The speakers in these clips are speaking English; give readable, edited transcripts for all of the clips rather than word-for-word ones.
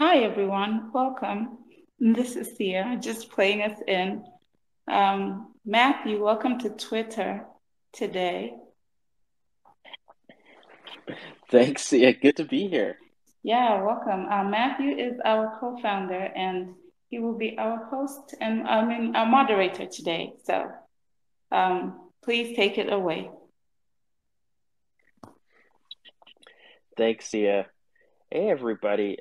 Hi, everyone. Welcome. This is Thea, just playing us in. Matthew, welcome to Twitter today. Thanks. Yeah, good to be here. Yeah, welcome. Matthew is our co-founder, and he will be our host and our moderator today. So please take it away. Thanks, yeah. Hey, everybody.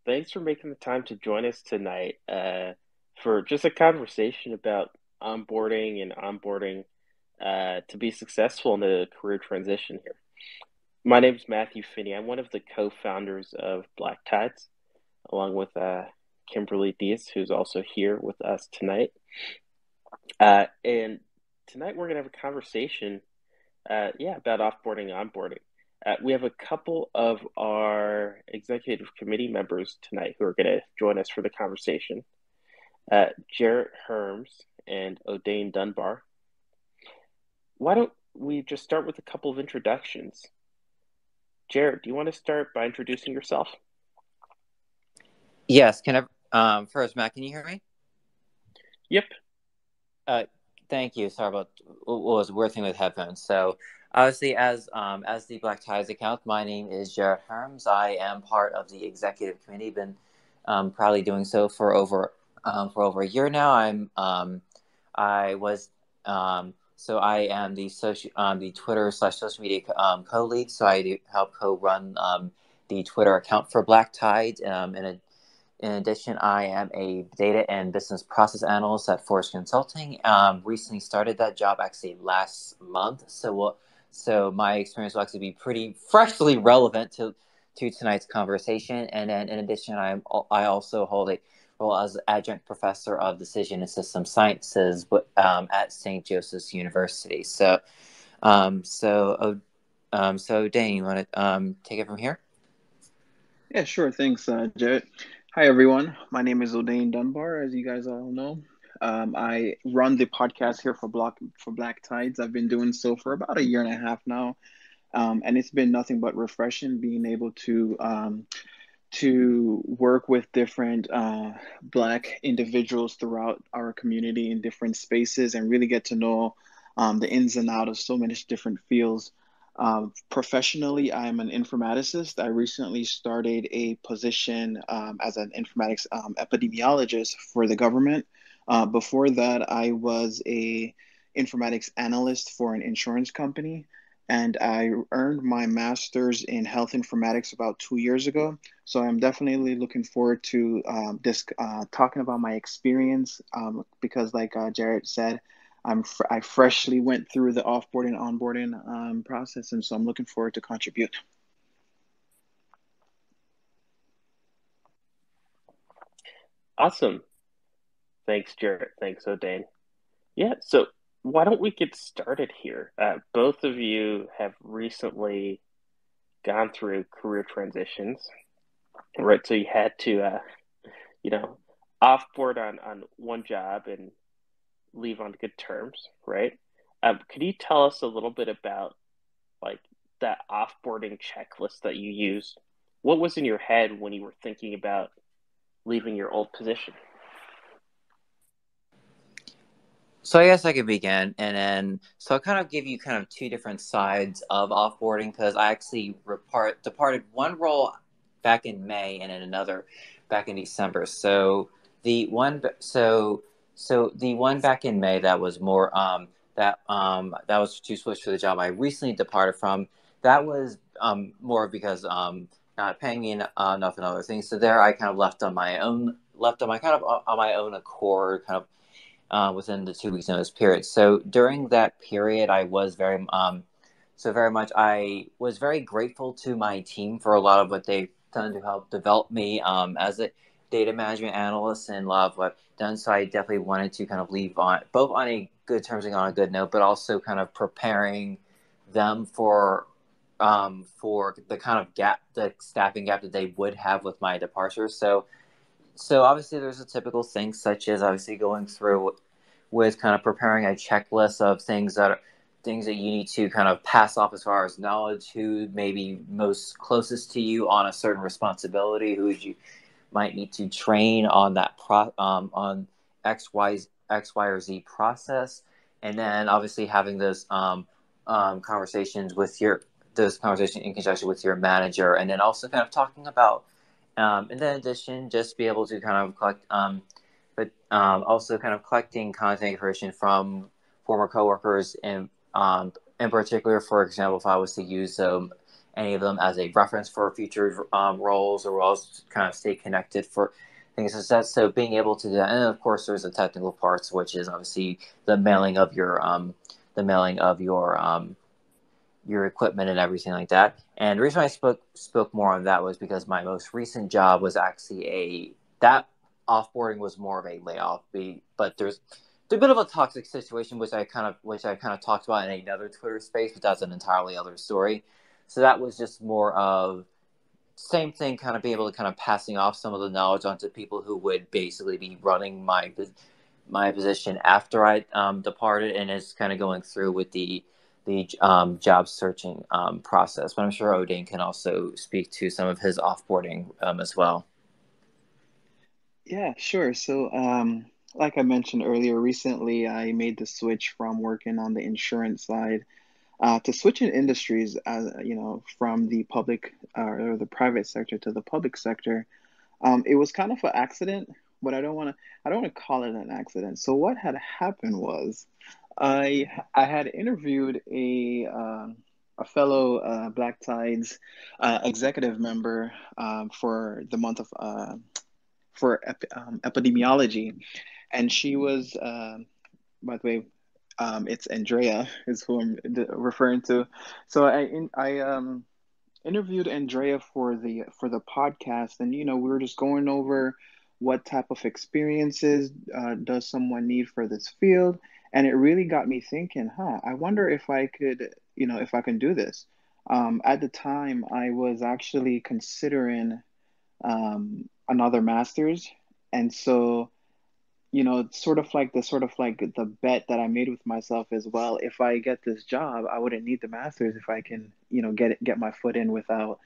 Thanks for making the time to join us tonight for just a conversation about onboarding and onboarding to be successful in the career transition here. My name is Matthew Finney. I'm one of the co-founders of BlackTIDES, along with Kimberly Diaz, who's also here with us tonight. And tonight we're going to have a conversation about offboarding and onboarding. We have a couple of our executive committee members tonight who are going to join us for the conversation. Jarrett Hurms and Odane Dunbar. Why don't we just start with a couple of introductions? Jarrett, do you want to start by introducing yourself? Yes. First, Matt, can you hear me? Yep. Thank you. Sorry about what was a weird thing with headphones. So, obviously, as the Black Ties account, my name is Jarrett Hurms. I am part of the executive committee. Been proudly doing so for over a year now. I was I am the Twitter / social media co-lead. So I do help co-run the Twitter account for Black Tides. In addition, I am a data and business process analyst at Force Consulting. Recently started that job actually last month, so my experience will actually be pretty freshly relevant to tonight's conversation. And then, in addition, I also hold a role as adjunct professor of decision and system sciences at St. Joseph's University. Dane, you want to take it from here? Yeah, sure. Thanks, Jarrett. Hi, everyone. My name is Odane Dunbar, as you guys all know. I run the podcast here for Black Tides. I've been doing so for about a year and a half now, and it's been nothing but refreshing being able to work with different Black individuals throughout our community in different spaces and really get to know the ins and outs of so many different fields. Professionally, I'm an informaticist. I recently started a position as an informatics epidemiologist for the government. Before that, I was a informatics analyst for an insurance company, and I earned my master's in health informatics about 2 years ago. So I'm definitely looking forward to talking about my experience because, like Jarrett said, I freshly went through the offboarding and onboarding process, and so I'm looking forward to contribute. Awesome. Thanks, Jarrett. Thanks, Odane. Yeah, so why don't we get started here? Both of you have recently gone through career transitions, right? So you had to, you know, offboard on one job and leave on good terms, right? Could you tell us a little bit about like that offboarding checklist that you used? What was in your head when you were thinking about leaving your old position? So I guess I could begin, and then I'll kind of give you kind of two different sides of offboarding because I actually departed one role back in May and then another back in December. The one back in May that was more that was to switch to the job I recently departed from. That was more because not paying me enough and other things. So there I kind of left on my kind of on my own accord, kind of within the 2 weeks notice period. So during that period, I was I was very grateful to my team for a lot of what they've done to help develop me as a data management analyst and a lot of what done. So I definitely wanted to kind of leave on both on a good terms and on a good note, but also kind of preparing them for the kind of the staffing gap that they would have with my departure. So obviously there's a typical thing such as obviously going through with kind of preparing a checklist of things that you need to kind of pass off as far as knowledge, who may be most closest to you on a certain responsibility, who would you might need to train on that on X, Y, or Z process, and then obviously having those conversations with those conversations in conjunction with your manager, and then also kind of talking about, and then in addition, just be able to kind of collect, but also kind of collecting contact information from former coworkers, and in particular, for example, if I was to use any of them as a reference for future roles, or roles, kind of stay connected for things like that. So being able to do that, and of course, there's the technical parts, which is obviously the mailing of your equipment and everything like that. And the reason I spoke more on that was because my most recent job was actually that offboarding was more of a layoff. But there's a bit of a toxic situation, which I kind of talked about in another Twitter space, but that's an entirely other story. So that was just more of same thing, kind of being able to kind of passing off some of the knowledge onto people who would basically be running my position after I departed, and it's kind of going through with the job searching process. But I'm sure Odane can also speak to some of his offboarding as well. Yeah, sure. So, like I mentioned earlier, recently I made the switch from working on the insurance side to switching industries, from the public or the private sector to the public sector. It was kind of an accident, but I don't want to call it an accident. So what had happened was I had interviewed a fellow BlackTIDES executive member for the month of epidemiology, and she was, by the way, it's Andrea is who I'm referring to. So I interviewed Andrea for the podcast, and we were just going over what type of experiences does someone need for this field, and it really got me thinking, I wonder if I could, if I can do this. At the time, I was actually considering another master's, and so sort of like the bet that I made with myself is, well, if I get this job, I wouldn't need the master's if I can, get my foot in without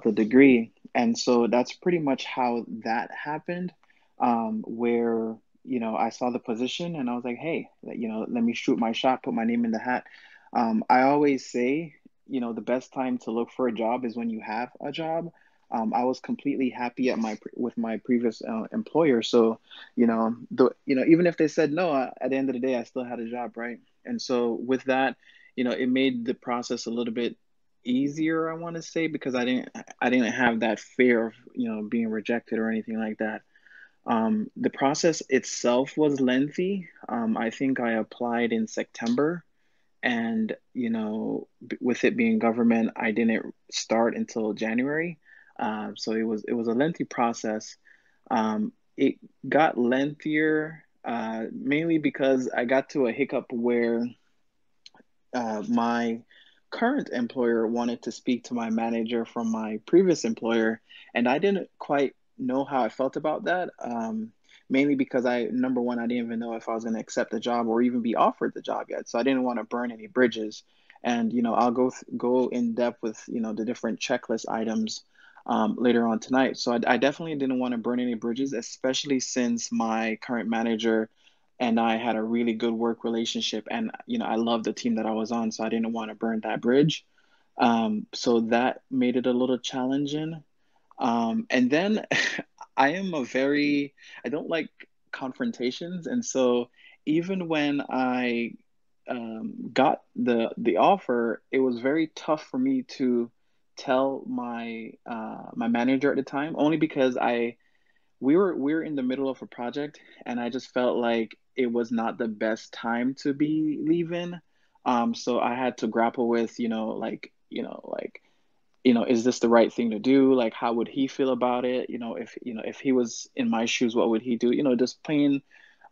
the degree. And so that's pretty much how that happened, where, I saw the position and I was like, hey, let me shoot my shot, put my name in the hat. I always say, the best time to look for a job is when you have a job. I was completely happy with my previous employer. So, even if they said no, at the end of the day, I still had a job, right? And so with that, it made the process a little bit easier, I want to say, because I didn't have that fear of, being rejected or anything like that. The process itself was lengthy. I think I applied in September, and with it being government, I didn't start until January. So it was a lengthy process. It got lengthier mainly because I got to a hiccup where my current employer wanted to speak to my manager from my previous employer, and I didn't quite know how I felt about that. Mainly because number one, I didn't even know if I was going to accept the job or even be offered the job yet. So I didn't want to burn any bridges. And, I'll go in depth with, the different checklist items later on tonight. So I definitely didn't want to burn any bridges, especially since my current manager and I had a really good work relationship. And, I loved the team that I was on. So I didn't want to burn that bridge. So that made it a little challenging. And then I don't like confrontations. And so even when I got the offer, it was very tough for me to tell my manager at the time, only because we were in the middle of a project, and I just felt like it was not the best time to be leaving. So I had to grapple with, is this the right thing to do? Like, how would he feel about it? If he was in my shoes, what would he do? Just playing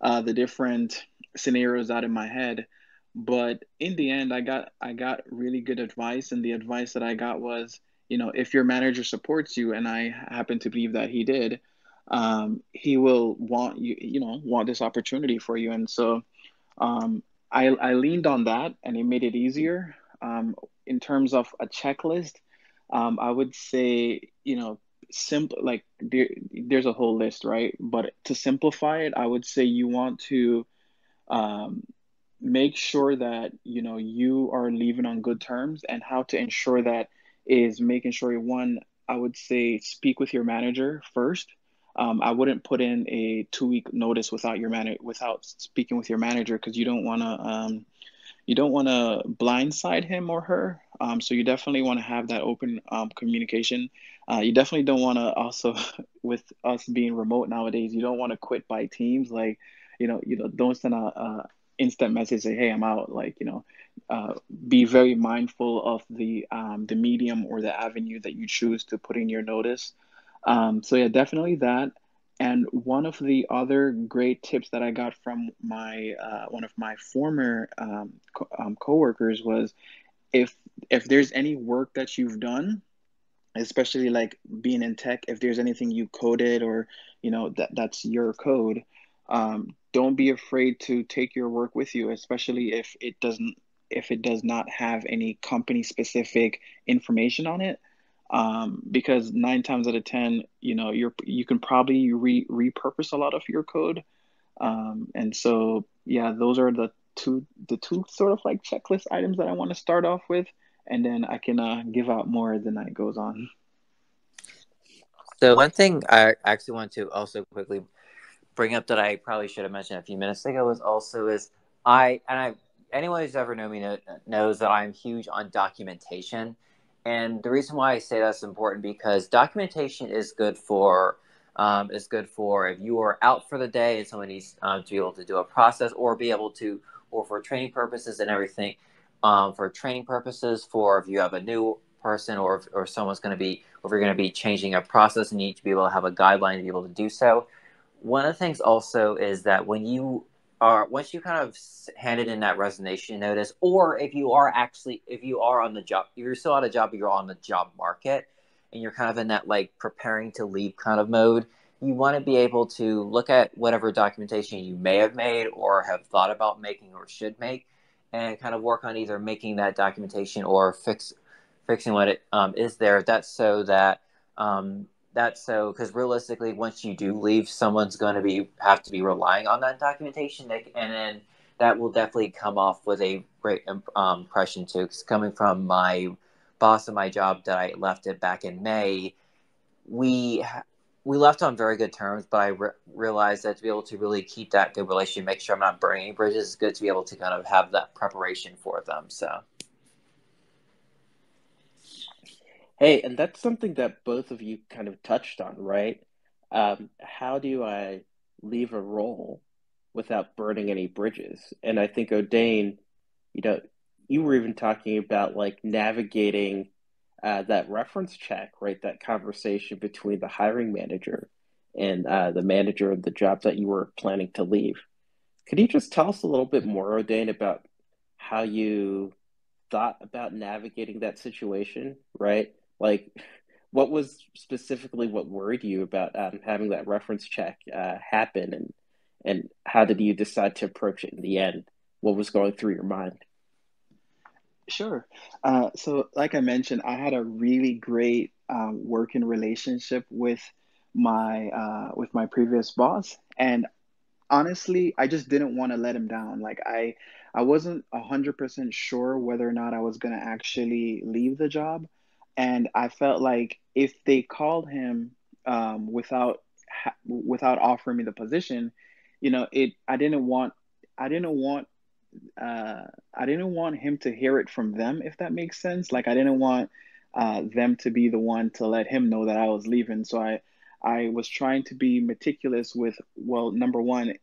the different scenarios out in my head. But in the end, I got really good advice, and the advice that I got was, if your manager supports you, and I happen to believe that he did, he will want want this opportunity for you. And so I leaned on that, and it made it easier. In terms of a checklist, I would say, simple, like there's a whole list, right? But to simplify it, I would say you want to um, make sure that you are leaving on good terms. And how to ensure that is making sure, one, I would say speak with your manager first. I wouldn't put in a 2 week notice without without speaking with your manager, because you don't want to blindside him or her. So you definitely want to have that open communication. You definitely don't want to also, with us being remote nowadays, you don't want to quit by teams. Like, don't send a instant message say, "Hey, I'm out." Like, be very mindful of the medium or the avenue that you choose to put in your notice. So yeah, definitely that. And one of the other great tips that I got from my one of my former coworkers was, if there's any work that you've done, especially like being in tech, if there's anything you coded, or that's your code, don't be afraid to take your work with you, especially if it does not have any company specific information on it. Because 9 times out of 10, you can probably repurpose a lot of your code. And so, yeah, those are the two sort of like checklist items that I want to start off with, and then I can give out more as the night goes on. So one thing I actually want to also quickly bring up that I probably should have mentioned a few minutes ago is anyone who's ever known me knows that I'm huge on documentation. And the reason why I say that's important, because documentation is good for if you are out for the day and someone needs to be able to do a process, or for training purposes and everything, for training purposes, for if you have a new person, or someone's going to be, or if you're going to be changing a process and you need to be able to have a guideline to be able to do so. One of the things also is that once you kind of handed in that resignation notice, or if you are on the job, if you're still at a job, but you're on the job market, and you're kind of in that like preparing to leave kind of mode, you want to be able to look at whatever documentation you may have made or have thought about making or should make, and kind of work on either making that documentation or fixing what it is there. Because realistically, once you do leave, someone's going to have to be relying on that documentation, and then that will definitely come off with a great impression too. Because coming from my boss at my job that I left it back in May, we left on very good terms, but I realized that to be able to really keep that good relationship, make sure I'm not burning any bridges, it's good to be able to kind of have that preparation for them. So. Hey, and that's something that both of you kind of touched on, right? How do I leave a role without burning any bridges? And I think Odane, you know, you were even talking about like navigating that reference check, right? That conversation between the hiring manager and the manager of the job that you were planning to leave. Could you just tell us a little bit more, Odane, about how you thought about navigating that situation, right? Like, what was specifically what worried you about having that reference check happen, and how did you decide to approach it in the end? What was going through your mind? Sure. So, like I mentioned, I had a really great working relationship with my previous boss, and honestly, I just didn't want to let him down. Like, I wasn't 100% sure whether or not I was gonna actually leave the job, and I felt like if they called him without offering me the position, I didn't want I didn't want I didn't want him to hear it from them, if that makes sense. Like, I didn't want them to be the one to let him know that I was leaving. So I was trying to be meticulous with, well, number one,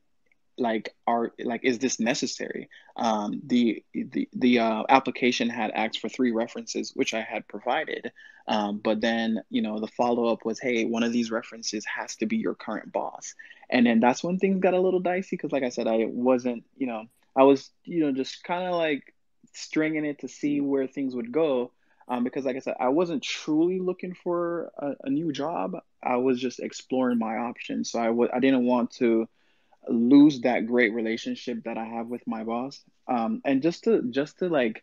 is this necessary? The application had asked for 3 references, which I had provided, but then the follow-up was, hey, one of these references has to be your current boss. And then that's when things got a little dicey, because like I said, I was just kind of like stringing it to see where things would go, because like I said, I wasn't truly looking for a new job. I was just exploring my options. So I didn't want to lose that great relationship that I have with my boss. And just to like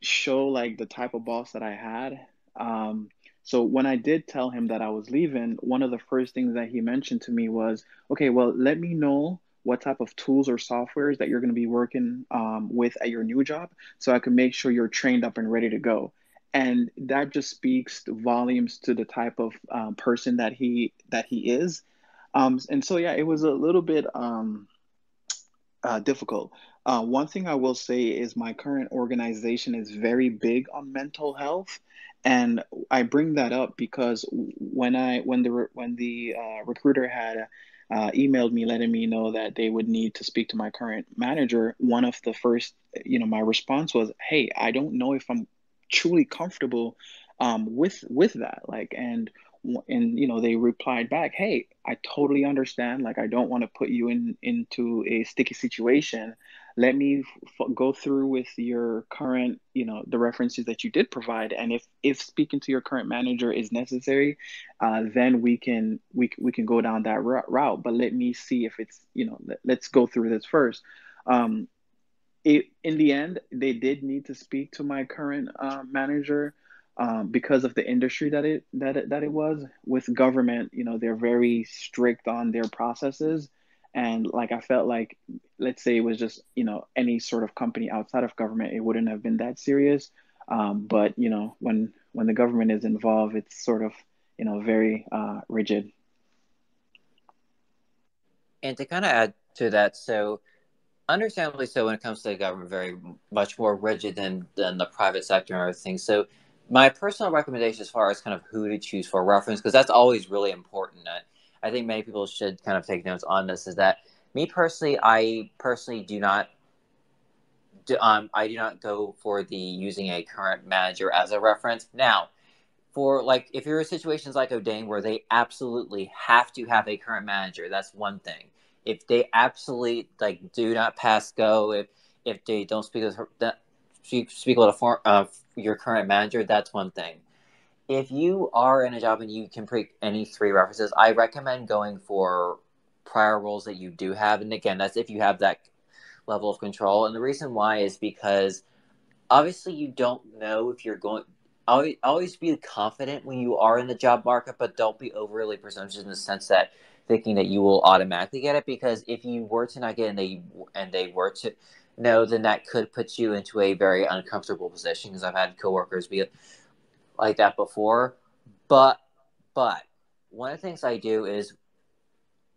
show like the type of boss that I had. So when I did tell him that I was leaving, one of the first things that he mentioned to me was, okay, well, let me know what type of tools or softwares that you're going to be working with at your new job so I can make sure you're trained up and ready to go. And that just speaks volumes to the type of person that he is. And so, yeah, it was a little bit difficult. One thing I will say is my current organization is very big on mental health, and I bring that up because when the recruiter had emailed me letting me know that they would need to speak to my current manager, one of the first, my response was, "Hey, I don't know if I'm truly comfortable with that." Like, and they replied back, "Hey, I totally understand. Like, I don't want to put you into a sticky situation. Let me go through with your current, the references that you did provide, and if speaking to your current manager is necessary, then we can go down that route. But let me see if it's, let's go through this first." Um, in the end, they did need to speak to my current manager because of the industry that it was with government. They're very strict on their processes, and like I felt like, let's say it was just any sort of company outside of government, it wouldn't have been that serious. But when the government is involved, it's sort of very rigid. And to kind of add to that, so understandably so, when it comes to the government, very much more rigid than the private sector and everything. So my personal recommendation as far as kind of who to choose for reference, because that's always really important. I think many people should kind of take notes on this, is that me personally, I personally do not I do not go for the using a current manager as a reference. Now, for like if you're in situations like Odane where they absolutely have to have a current manager, that's one thing. If they absolutely like do not pass go, if they don't speak with her, that speak with your current manager, that's one thing. If you are in a job and you can pick any three references, I recommend going for prior roles that you do have, and again, that's if you have that level of control. And the reason why is because obviously you don't know if you're going. Always be confident when you are in the job market, but don't be overly presumptuous in the sense that thinking that you will automatically get it. Because if you were to not get it and they were to know, then that could put you into a very uncomfortable position. Because I've had coworkers be like that before. But but one of the things I do is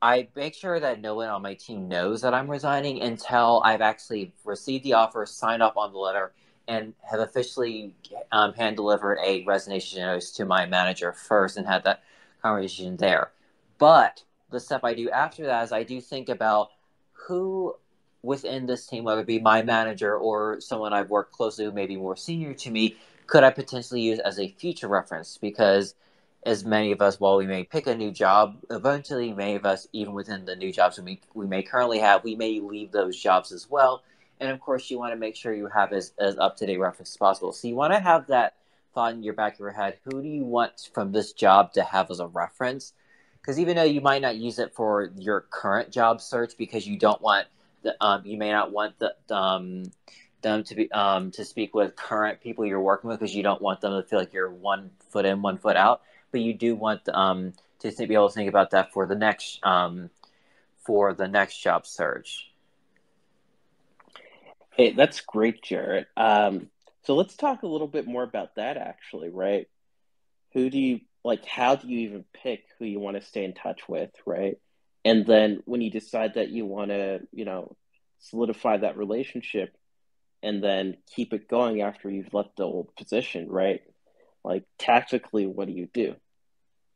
I make sure that no one on my team knows that I'm resigning until I've actually received the offer, signed off on the letter, and have officially hand delivered a resignation notice to my manager first and had that conversation there. But the step I do after that is I do think about who within this team, whether it be my manager or someone I've worked closely with, maybe more senior to me, could I potentially use as a future reference? Because as many of us, while we may pick a new job, eventually many of us, even within the new jobs we may currently have, we may leave those jobs as well. And of course, you want to make sure you have as up-to-date reference as possible. So you want to have that thought in your back of your head, who do you want from this job to have as a reference? Because even though you might not use it for your current job search because you don't want you may not want them to be to speak with current people you're working with because you don't want them to feel like you're 1 foot in, 1 foot out. But you do want to be able to think about that for the next job search. Hey, that's great, Jarrett. So let's talk a little bit more about that, actually, right? Who do you like? How do you even pick who you want to stay in touch with, right? And then when you decide that you want to, solidify that relationship and then keep it going after you've left the old position, right? Like, tactically, what do you do?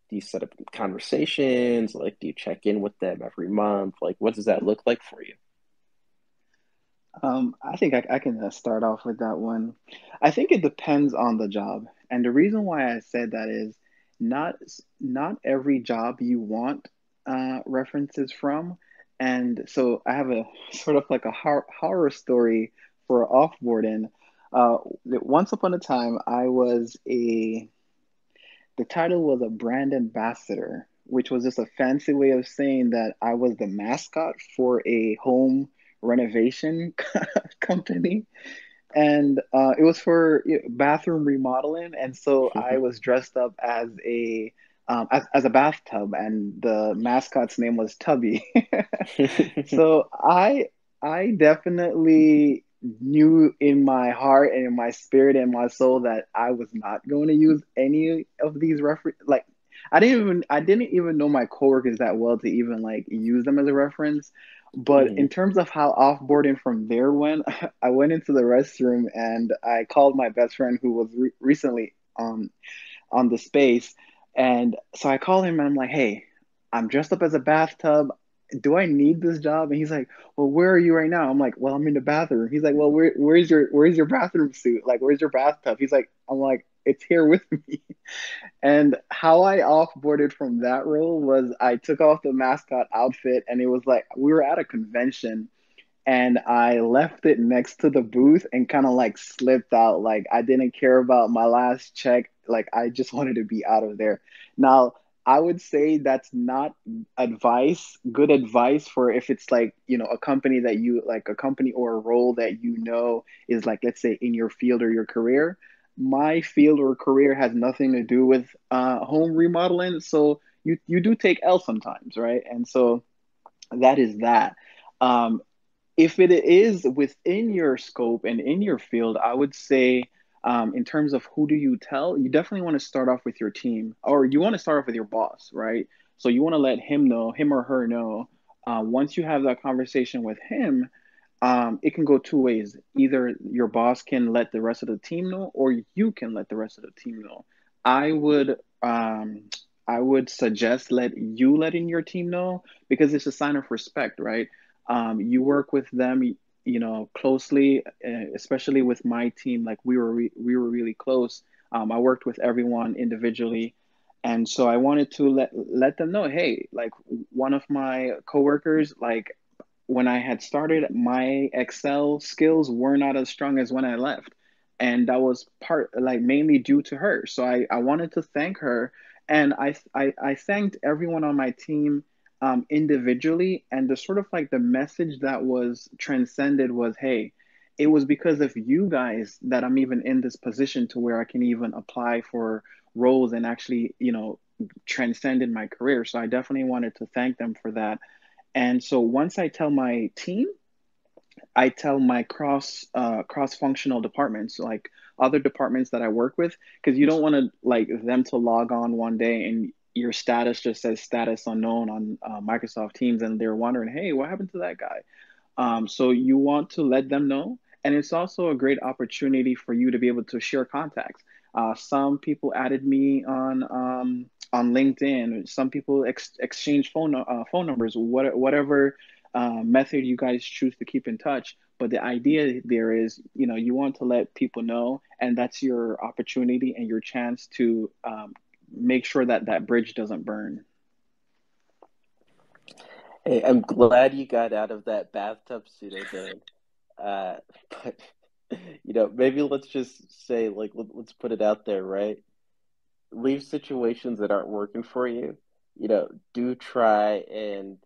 Do you set up conversations? Like, do you check in with them every month? Like, what does that look like for you? I think I can start off with that one. I think it depends on the job, and the reason why I said that is not not every job you want references from, and so I have a sort of like a horror story for offboarding. Once upon a time, the title was a brand ambassador, which was just a fancy way of saying that I was the mascot for a home renovation company. and it was for bathroom remodeling, and so I was dressed up as a bathtub, and the mascot's name was Tubby. So I definitely knew in my heart and in my spirit and my soul that I was not going to use any of these reference. Like I didn't even know my coworkers that well to even like use them as a reference. But in terms of how offboarding from there went, I went into the restroom and I called my best friend who was recently on the space. And so I called him and I'm like, hey, I'm dressed up as a bathtub. Do I need this job? And he's like, well, where are you right now? I'm like, well, I'm in the bathroom. He's like, well, where's your bathroom suit? Like, where's your bathtub? I'm like, it's here with me. And how I offboarded from that role was I took off the mascot outfit and it was like we were at a convention and I left it next to the booth and kind of like slipped out. Like I didn't care about my last check. Like I just wanted to be out of there. Now, I would say that's not good advice for if it's like, a company that you like, a company or a role that is like, let's say in your field or your career. My field or career has nothing to do with home remodeling. So you do take L sometimes, right? And so that is that. Um, if it is within your scope and in your field, I would say, in terms of who do you tell, you definitely want to start off with your team, or you want to start off with your boss, right? So you want to let him or her know. Once you have that conversation with him, it can go two ways. Either your boss can let the rest of the team know, or you can let the rest of the team know. I would, I would suggest letting your team know because it's a sign of respect, right? You work with them, closely, especially with my team. Like we were really close. I worked with everyone individually, and so I wanted to let them know, hey, like one of my coworkers, like when I had started, my Excel skills were not as strong as when I left. And that was like mainly due to her. So I wanted to thank her. And I thanked everyone on my team individually. And the sort of like the message that was transcended was, hey, it was because of you guys that I'm even in this position to where I can even apply for roles and actually, transcend in my career. So I definitely wanted to thank them for that. And so once I tell my team, I tell my cross functional departments, like other departments that I work with, because you don't want to like them to log on one day and your status just says status unknown on Microsoft Teams, and they're wondering, hey, what happened to that guy? So you want to let them know, and it's also a great opportunity for you to be able to share contacts. Some people added me on LinkedIn. Some people exchange phone numbers. Whatever method you guys choose to keep in touch. But the idea there is, you want to let people know, and that's your opportunity and your chance to make sure that that bridge doesn't burn. Hey, I'm glad you got out of that bathtub suit, Odane. But maybe let's just say, like, let's put it out there, right? Leave situations that aren't working for you. Do try and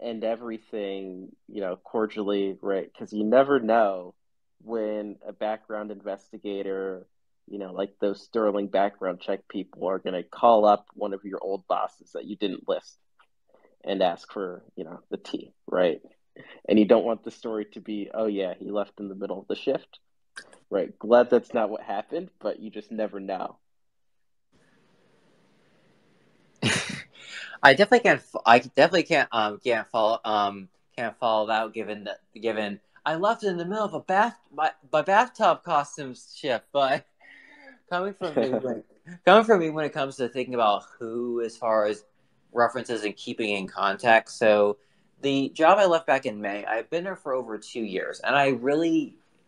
end everything, cordially, right? Because you never know when a background investigator, like those sterling background check people, are going to call up one of your old bosses that you didn't list and ask for, the tea, right? And you don't want the story to be, oh yeah, he left in the middle of the shift, right? Glad that's not what happened, but you just never know. I definitely can't. I definitely can't follow that. Given I left it in the middle of my bathtub costumes shift, but coming from me, when it comes to thinking about who, as far as references and keeping in contact. So the job I left back in May, I've been there for over 2 years, and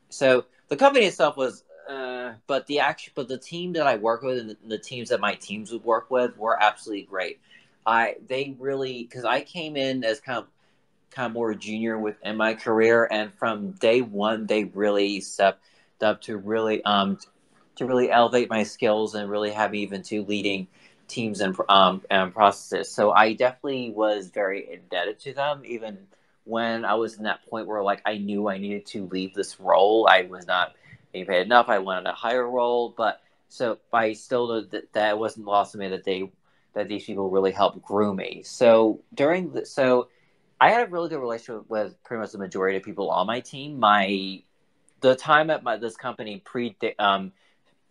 so the company itself was. But the team that I work with and the teams that my teams would work with were absolutely great. They really, because I came in as kind of more junior within my career, and from day one they really stepped up to really elevate my skills and really have me even to leading teams and processes. So I definitely was very indebted to them, even when I was in that point where like I knew I needed to leave this role. I was not being paid enough. I wanted a higher role, but I still know that it wasn't lost on me that these people really helped groom me. So I had a really good relationship with pretty much the majority of people on my team. The time at this company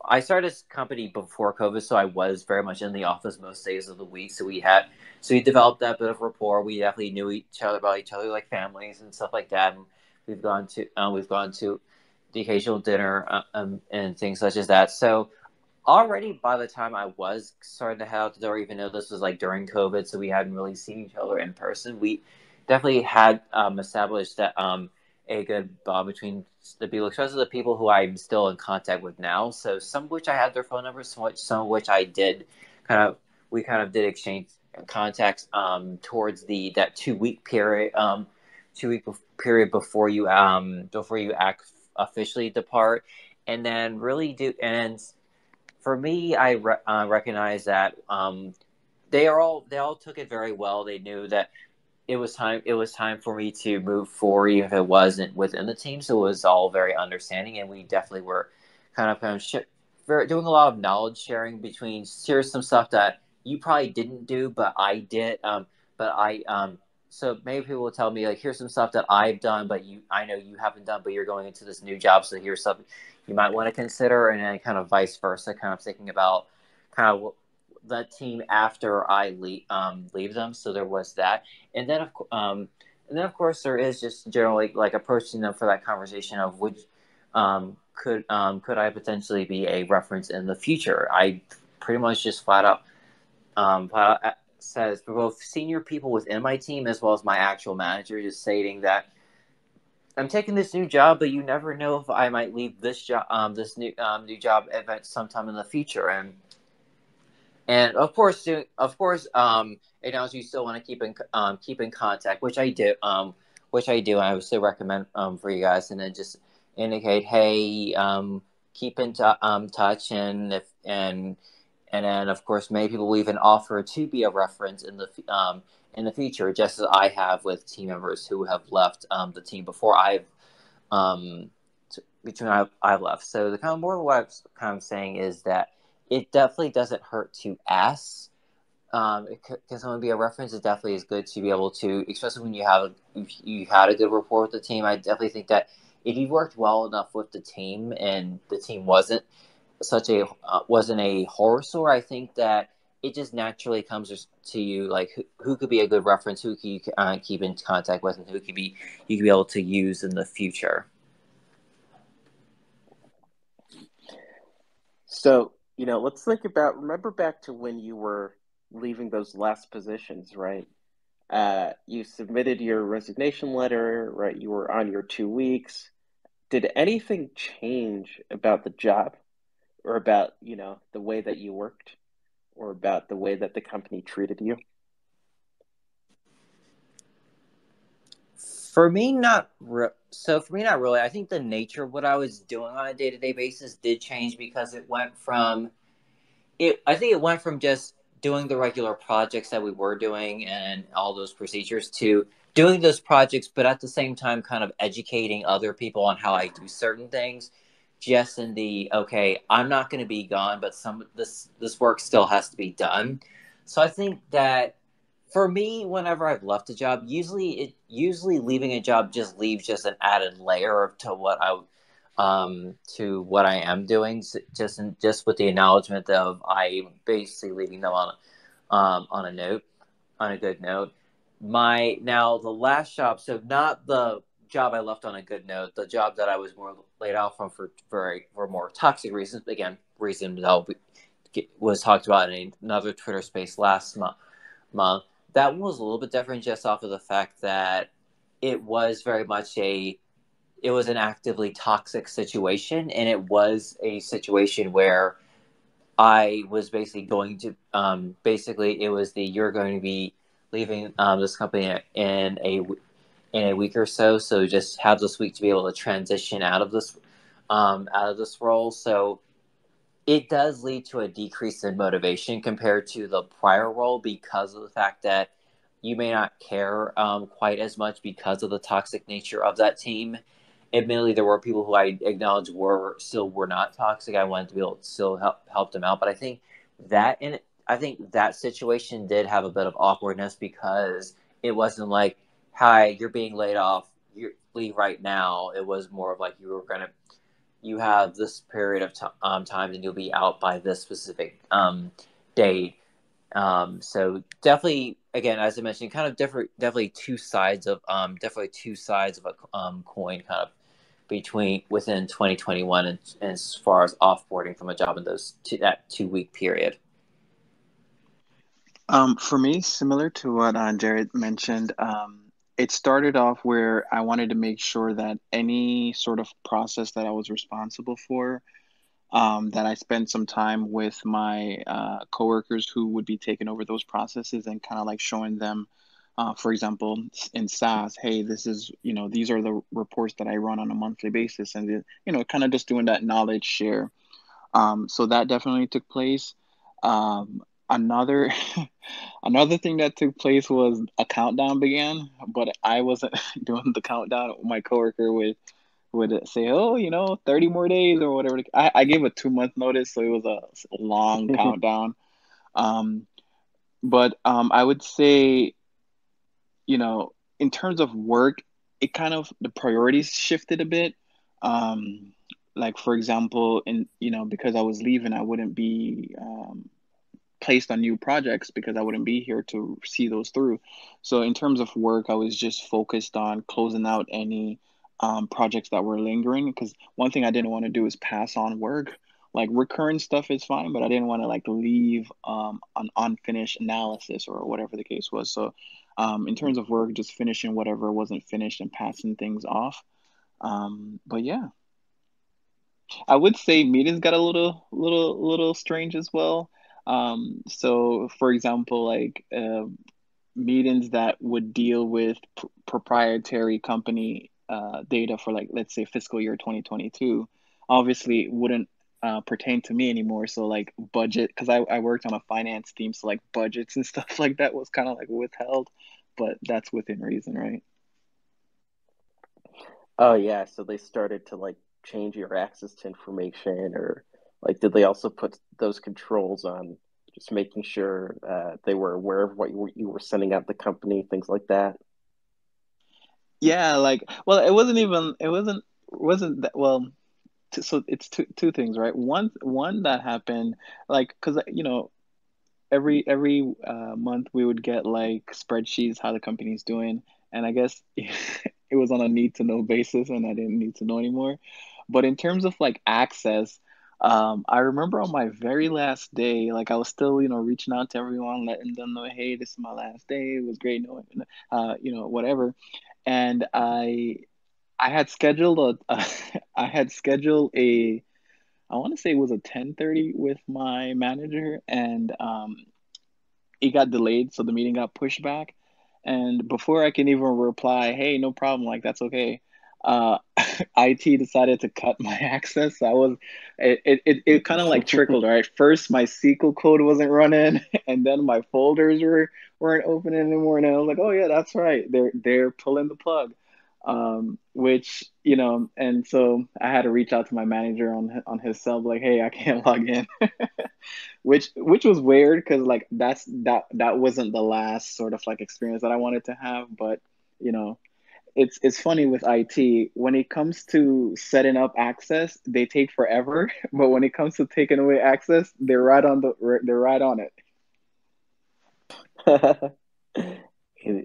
I started this company before COVID, so I was very much in the office most days of the week. So we developed that bit of rapport. We definitely knew each other about each other, like families and stuff like that. And we've gone to the occasional dinner and things such as that. So already by the time I was starting to head out the door, even though this was like during COVID, so we hadn't really seen each other in person, we definitely had established that a good bond between the people, especially the people who I'm still in contact with now. So some of which I had their phone numbers, some of which I did we kind of did exchange contacts towards that 2 week period, 2 week period before you officially depart, and then really do. And for me, I recognize that they all took it very well. They knew that it was time for me to move forward, even if it wasn't within the team. So it was all very understanding, and we definitely were doing a lot of knowledge sharing between. Here's some stuff that you probably didn't do, but I did. So maybe people will tell me, like, here's some stuff that I've done, but I know you haven't done, but you're going into this new job, so here's something you might want to consider, and then kind of vice versa, kind of thinking about kind of the team after I leave them. So there was that, and then of course there is just generally like approaching them for that conversation of which could I potentially be a reference in the future. I pretty much just flat out says for both senior people within my team as well as my actual manager, just stating that I'm taking this new job, but you never know if I might leave this job, this new job event sometime in the future, and of course, you still want to keep in contact, which I do. I would still recommend for you guys, and then just indicate, hey, keep in touch, and then of course, many people will even offer to be a reference in the future, just as I have with team members who have left the team before I've left. So the kind of more what I'm kind of saying is that it definitely doesn't hurt to ask. Can someone be a reference? It definitely is good to be able to, especially when you had a good rapport with the team. I definitely think that if you worked well enough with the team and the team wasn't a horror story, I think that it just naturally comes to you, like who could be a good reference, who can you keep in contact with, and who you could be able to use in the future. So, let's think remember back to when you were leaving those last positions, right? You submitted your resignation letter, right? You were on your 2 weeks. Did anything change about the job or about, the way that you worked or about the way that the company treated you? For me, not really. I think the nature of what I was doing on a day-to-day basis did change because it went from just doing the regular projects that we were doing and all those procedures to doing those projects, but at the same time kind of educating other people on how I do certain things, just in okay, I'm not going to be gone, but this work still has to be done. So I think that for me, whenever I've left a job, usually leaving a job just leaves just an added layer to what I am doing, just with the acknowledgement of I basically leaving them on a good note. The last job, so not the job I left on a good note, the job that I was more laid off from for more toxic reasons. Again, reason that was talked about in another Twitter space last month. That one was a little bit different, just off of the fact that it was very much an actively toxic situation, and it was a situation where I was basically going to it was you're going to be leaving this company in a week or so just have this week to be able to transition out of this role. So it does lead to a decrease in motivation compared to the prior role because of the fact that you may not care quite as much because of the toxic nature of that team. admittedly, there were people who I acknowledged were not toxic. I wanted to be able to still help them out. But I think that situation did have a bit of awkwardness because it wasn't like, "Hi, you're being laid off. You leave right now." It was more of like you have this period of time and you'll be out by this specific date. So definitely, again, as I mentioned, kind of different, definitely two sides of a coin, kind of within 2021, and as far as offboarding from a job in that 2 week period. For me, similar to what Jarrett mentioned, it started off where I wanted to make sure that any sort of process that I was responsible for, that I spent some time with my coworkers who would be taking over those processes and kind of like showing them, for example, in SaaS, hey, this is, these are the reports that I run on a monthly basis, and kind of just doing that knowledge share. So that definitely took place. Another another thing that took place was a countdown began, but I wasn't doing the countdown. My coworker would say, "Oh, 30 more days or whatever." I gave a 2 month notice, so it was a long countdown. But I would say, in terms of work, it kind of the priorities shifted a bit. Like for example, because I was leaving, I wouldn't be placed on new projects because I wouldn't be here to see those through. So in terms of work, I was just focused on closing out any projects that were lingering. Because one thing I didn't want to do is pass on work. Like recurrent stuff is fine, but I didn't want to like leave an unfinished analysis or whatever the case was. So in terms of work, just finishing whatever wasn't finished and passing things off. But yeah, I would say meetings got a little strange as well. So for example, like meetings that would deal with proprietary company data for like, let's say fiscal year 2022, obviously wouldn't pertain to me anymore. So like budget, because I worked on a finance team, so like budgets and stuff like that was kind of like withheld, but that's within reason, right? Oh yeah, so they started to like change your access to information, or like did they also put those controls on just making sure they were aware of what you were sending out the company, things like that? Yeah, like, well, it wasn't that, well, so it's two things, right? One that happened, like, because every month we would get like spreadsheets how the company's doing, and I guess it was on a need to know basis, and I didn't need to know anymore. But in terms of like access, I remember on my very last day, like I was still reaching out to everyone, letting them know, hey, this is my last day. It was great knowing, whatever. And I had scheduled I had scheduled a, I want to say it was a 10:30 with my manager, and it got delayed, so the meeting got pushed back. And before I can even reply, hey, no problem, like that's okay, uh, IT decided to cut my access. So it kind of like trickled, right? First, my SQL code wasn't running, and then my folders weren't opening anymore. And I was like, oh yeah, that's right, they're pulling the plug. Which and so I had to reach out to my manager on his cell, like, hey, I can't log in. Which was weird because like that wasn't the last sort of like experience that I wanted to have. But you know it's funny with IT, when it comes to setting up access, they take forever, but when it comes to taking away access, they're right on it.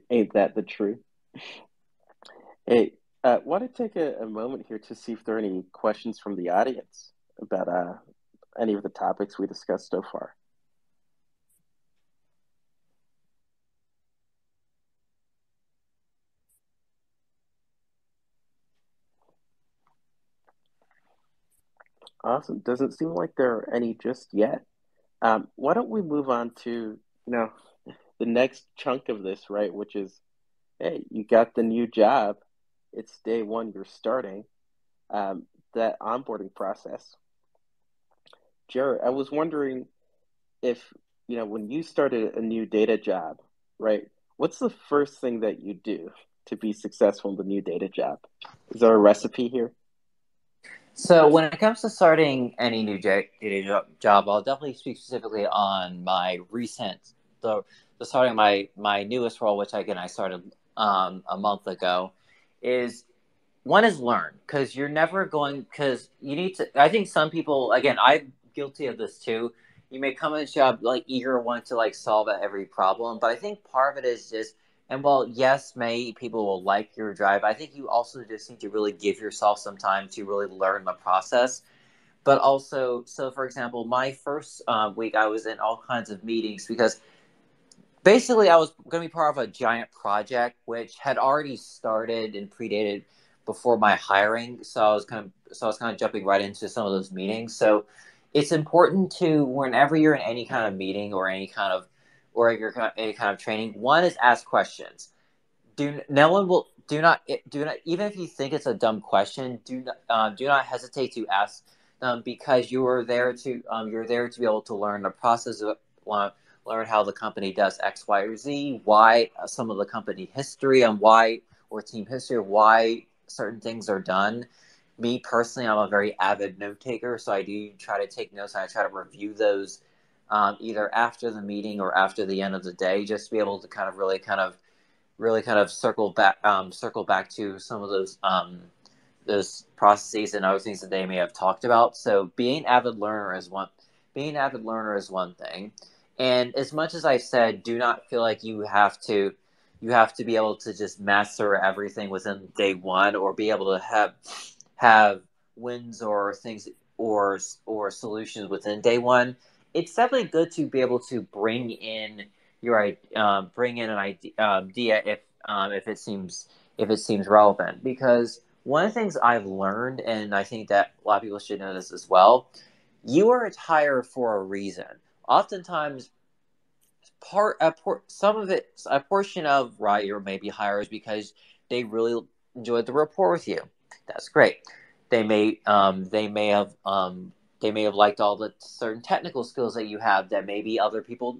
Ain't that the truth? Hey, want to take a moment here to see if there are any questions from the audience about any of the topics we discussed so far. Awesome. Doesn't seem like there are any just yet. Why don't we move on to, the next chunk of this, right? Which is, hey, you got the new job. It's day one, you're starting. That onboarding process. Jarrett, I was wondering if, when you started a new data job, right? What's the first thing that you do? to be successful in the new data job? Is there a recipe here? So when it comes to starting any new data job, I'll definitely speak specifically on my recent, the starting my newest role, which I started a month ago, is one is learn, because you're never going, because you need to. I think some people, again, I'm guilty of this too. You may come in a job like eager, want to like solve every problem, but I think part of it is just, and while yes, many people will like your drive, I think you also just need to really give yourself some time to really learn the process. But also, so for example, my first week, I was in all kinds of meetings because basically I was going to be part of a giant project which had already started and predated before my hiring. So I was kind of jumping right into some of those meetings. So it's important to, whenever you're in any kind of meeting or any kind of any kind of training, one is ask questions. No one will do not, even if you think it's a dumb question, do not hesitate to ask, because you're there to be able to learn the process of learn how the company does X, Y, or Z, why some of the company history and why, or team history of why certain things are done. Me personally, I'm a very avid note taker, so I do try to take notes and I try to review those either after the meeting or after the end of the day, just to be able to kind of really kind of circle back to some of those processes and other things that they may have talked about. So being an avid learner is one thing. And as much as I said, do not feel like you have to be able to just master everything within day one, or be able to have wins or things or solutions within day one. It's definitely good to be able to bring in an idea if it seems relevant, because one of the things I've learned, and I think that a lot of people should know this as well, you are hired for a reason. Oftentimes, a portion of why you're maybe hired is because they really enjoyed the rapport with you. That's great. They may liked all the certain technical skills that you have that maybe other people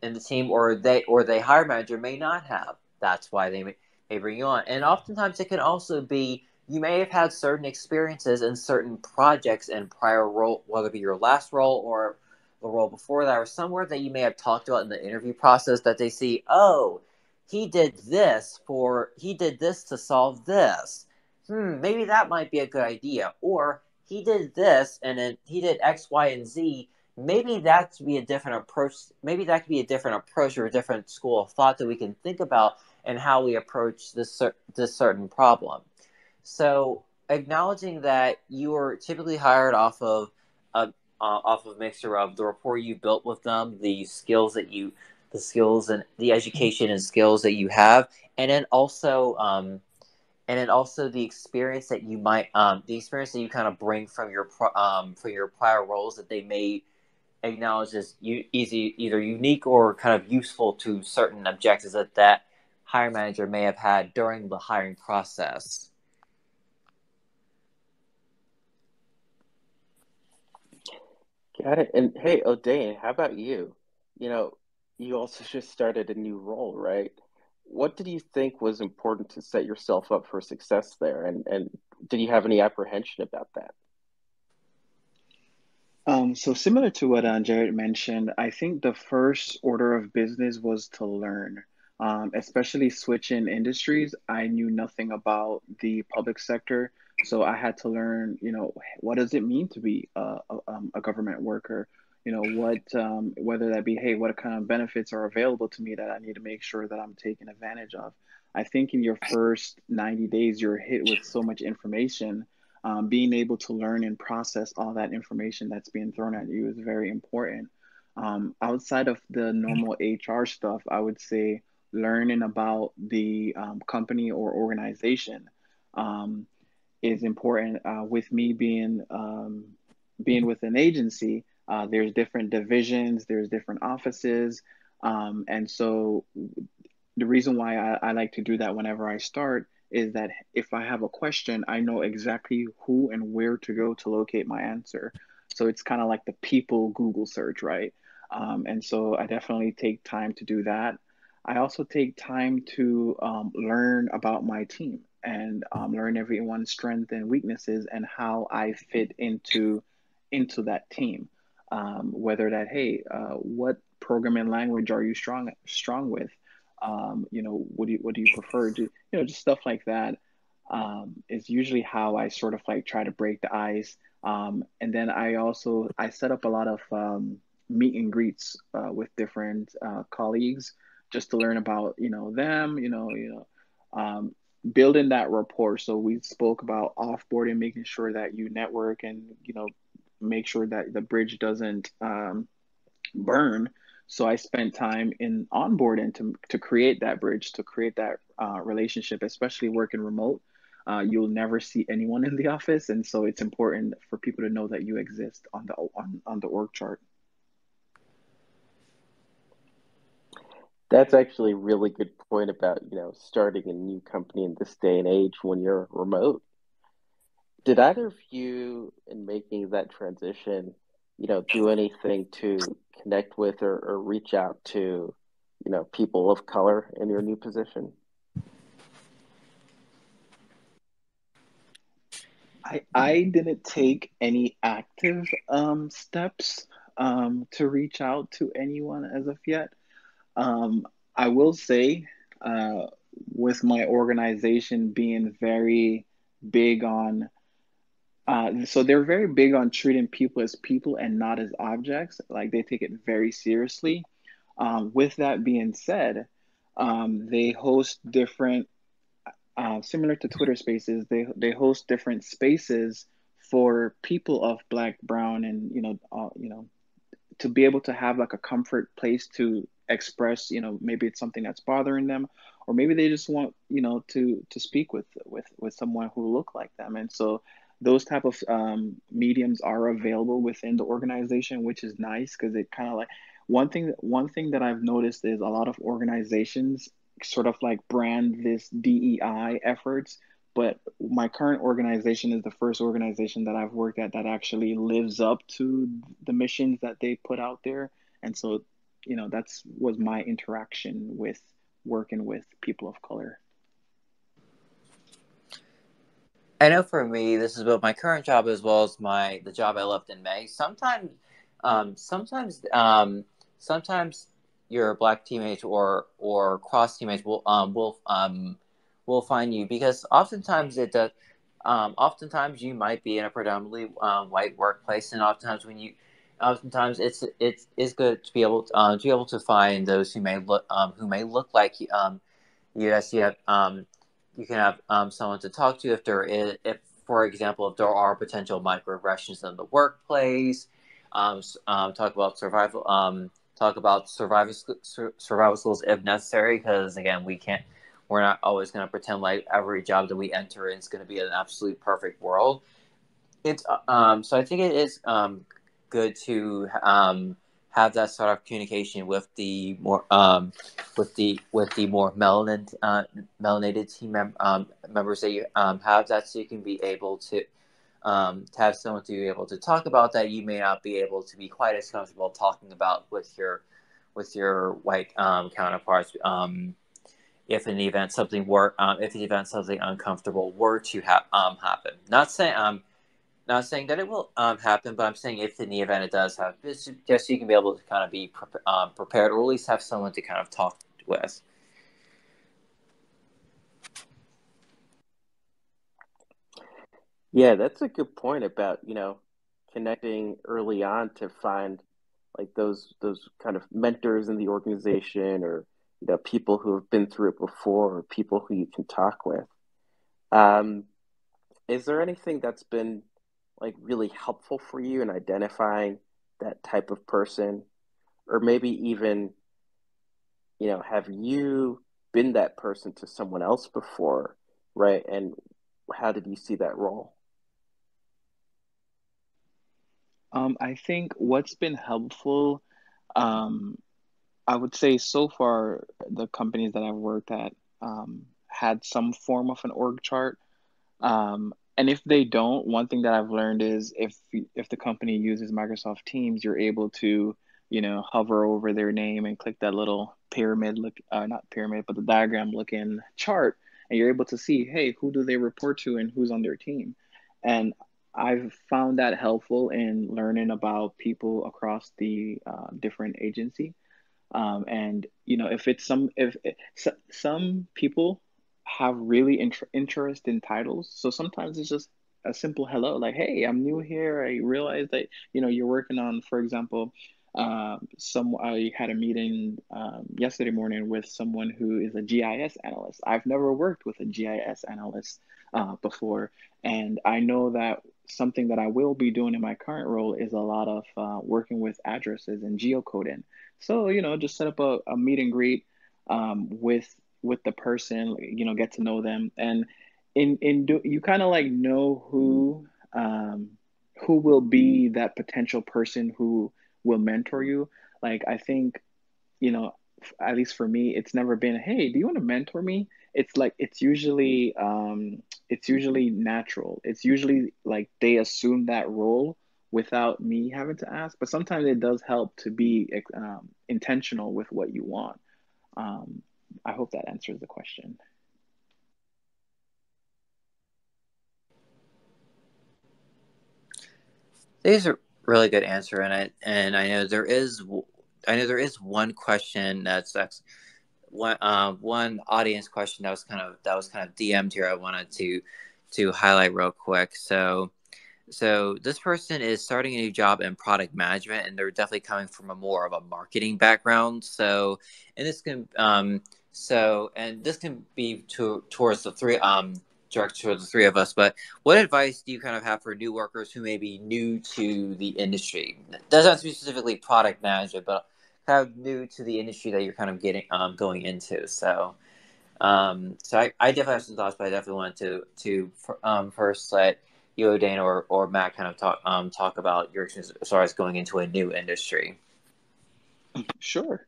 in the team or they hire manager may not have. That's why may bring you on. And oftentimes it can also be you may have had certain experiences in certain projects and prior role, whether it be your last role or the role before that, or somewhere that you may have talked about in the interview process, that they see, oh, he did this to solve this. Maybe that might be a good idea. Or he did this and then he did X, Y, and Z. Maybe that could be a different approach. Maybe that could be a different approach or a different school of thought that we can think about and how we approach this certain problem. So acknowledging that you are typically hired off of a mixture of the rapport you built with them, the skills and the education and skills that you have, and then also the experience that the experience that you kind of bring from your prior roles that they may acknowledge as either unique or kind of useful to certain objectives that hiring manager may have had during the hiring process. Got it. And hey, Odane, how about you? You know, you also just started a new role, right? What did you think was important to set yourself up for success there? And did you have any apprehension about that? So similar to what Jarrett mentioned, I think the first order of business was to learn. Especially switching industries. I knew nothing about the public sector, so I had to learn, what does it mean to be a government worker? Whether that be, hey, what kind of benefits are available to me that I need to make sure that I'm taking advantage of. I think in your first 90 days, you're hit with so much information. Being able to learn and process all that information that's being thrown at you is very important. Outside of the normal HR stuff, I would say learning about the company or organization is important. With me being with an agency, there's different divisions, there's different offices, and so the reason why I like to do that whenever I start is that if I have a question, I know exactly who and where to go to locate my answer. So it's kind of like the people Google search, right? And so I definitely take time to do that. I also take time to learn about my team and learn everyone's strengths and weaknesses and how I fit into that team. Whether that, hey, what programming language are you strong with? What do you prefer? Just stuff like that is usually how I sort of like try to break the ice. And then I set up a lot of meet and greets with different colleagues just to learn about them, building that rapport. So we spoke about offboarding, making sure that you network and make sure that the bridge doesn't burn. So I spent time in onboarding to create that bridge, to create that relationship, especially working remote. You'll never see anyone in the office, and so it's important for people to know that you exist on the org chart. That's actually a really good point about, starting a new company in this day and age when you're remote. Did either of you, in making that transition, do anything to connect with or reach out to, people of color in your new position? I didn't take any active steps to reach out to anyone as of yet. I will say, uh, with my organization being very big on, so they're very big on treating people as people and not as objects. Like they take it very seriously. With that being said, they host different, similar to Twitter Spaces. They host different spaces for people of Black, Brown, and to be able to have like a comfort place to express, maybe it's something that's bothering them, or maybe they just want, to speak with someone who look like them. And so those type of mediums are available within the organization, which is nice because it kind of like one thing that I've noticed is a lot of organizations sort of like brand this DEI efforts, but my current organization is the first organization that I've worked at that actually lives up to the missions that they put out there. And so, that's was my interaction with working with people of color. I know for me, this is both my current job as well as the job I left in May. Sometimes your Black teammates or cross teammates will find you, because oftentimes it does. Oftentimes you might be in a predominantly white workplace, and oftentimes it's good to be able to find those who may look like you. Yes, you have you can have someone to talk to if, for example, if there are potential microaggressions in the workplace. Talk about survival skills if necessary, because again, we're not always going to pretend like every job that we enter in is going to be an absolute perfect world. It's so I think it is good to have that sort of communication with the more melanated team members that you have, that so you can be able to have someone to be able to talk about that you may not be able to be quite as comfortable talking about with your white counterparts. If in the event something uncomfortable were to happen, not saying that it will happen, but I'm saying if in the event it does happen, just so you can be able to kind of be prepared, or at least have someone to kind of talk with. Yeah, that's a good point about, connecting early on to find like those kind of mentors in the organization, or, people who have been through it before, or people who you can talk with. Um, is there anything that's been like really helpful for you in identifying that type of person? Or maybe even, have you been that person to someone else before, right? And how did you see that role? I think what's been helpful, um, I would say so far, the companies that I've worked at had some form of an org chart. And if they don't, one thing that I've learned is if the company uses Microsoft Teams, you're able to hover over their name and click that little pyramid look, not pyramid, but the diagram looking chart, and you're able to see, hey, who do they report to and who's on their team. And I've found that helpful in learning about people across the different agency. And if it's some people have really interest in titles, so sometimes it's just a simple hello, like, hey, I'm new here. I realize that you're working on, for example, I had a meeting yesterday morning with someone who is a GIS analyst. I've never worked with a GIS analyst before, and I know that something that I will be doing in my current role is a lot of working with addresses and geocoding. So, just set up a meet and greet with the person, get to know them. And you kind of like know who will be that potential person who will mentor you. Like, I think, at least for me, it's never been, hey, do you want to mentor me? It's like it's usually natural. It's usually like they assume that role without me having to ask. But sometimes it does help to be intentional with what you want. Um, I hope that answers the question. There's a really good answer in it, and I know there is one question that's one audience question that was kind of DM'd here. I wanted to highlight real quick. So this person is starting a new job in product management, and they're definitely coming from a more of a marketing background. And this can be towards the three direct towards the three of us. But what advice do you kind of have for new workers who may be new to the industry? It doesn't have to be specifically product management, but kind of new to the industry that you're kind of getting going into. I definitely have some thoughts, but I definitely wanted to first let you, Odane, or Matt kind of talk about your experience as far as going into a new industry. Sure.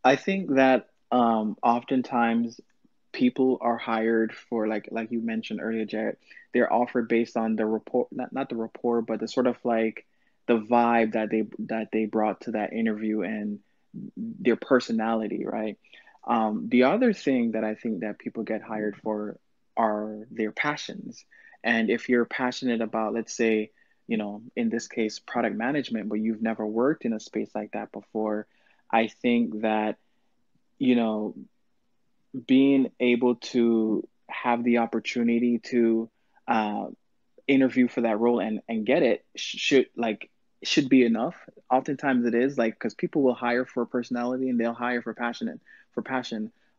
I think that oftentimes people are hired for, like you mentioned earlier, Jarrett. They're offered based on the rapport, not the rapport, but the sort of like the vibe that they brought to that interview and their personality, right? The other thing that I think that people get hired for are their passions. And if you're passionate about, let's say, in this case, product management, but you've never worked in a space like that before, I think that, you know, being able to have the opportunity to uh, interview for that role and get it should be enough. Oftentimes it is, like, because people will hire for personality and they'll hire for passion.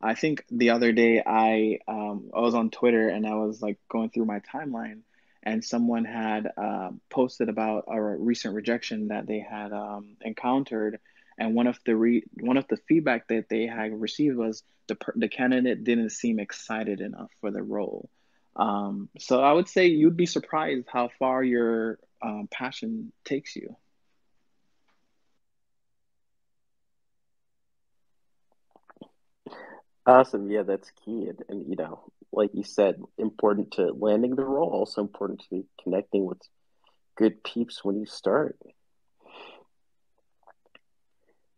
I think the other day I was on Twitter and I was like going through my timeline, and someone had posted about a recent rejection that they had encountered, and one of the feedback that they had received was the candidate didn't seem excited enough for the role. So I would say you'd be surprised how far your passion takes you. Awesome. Yeah, that's key. And like you said, important to landing the role, also important to connecting with good peeps when you start.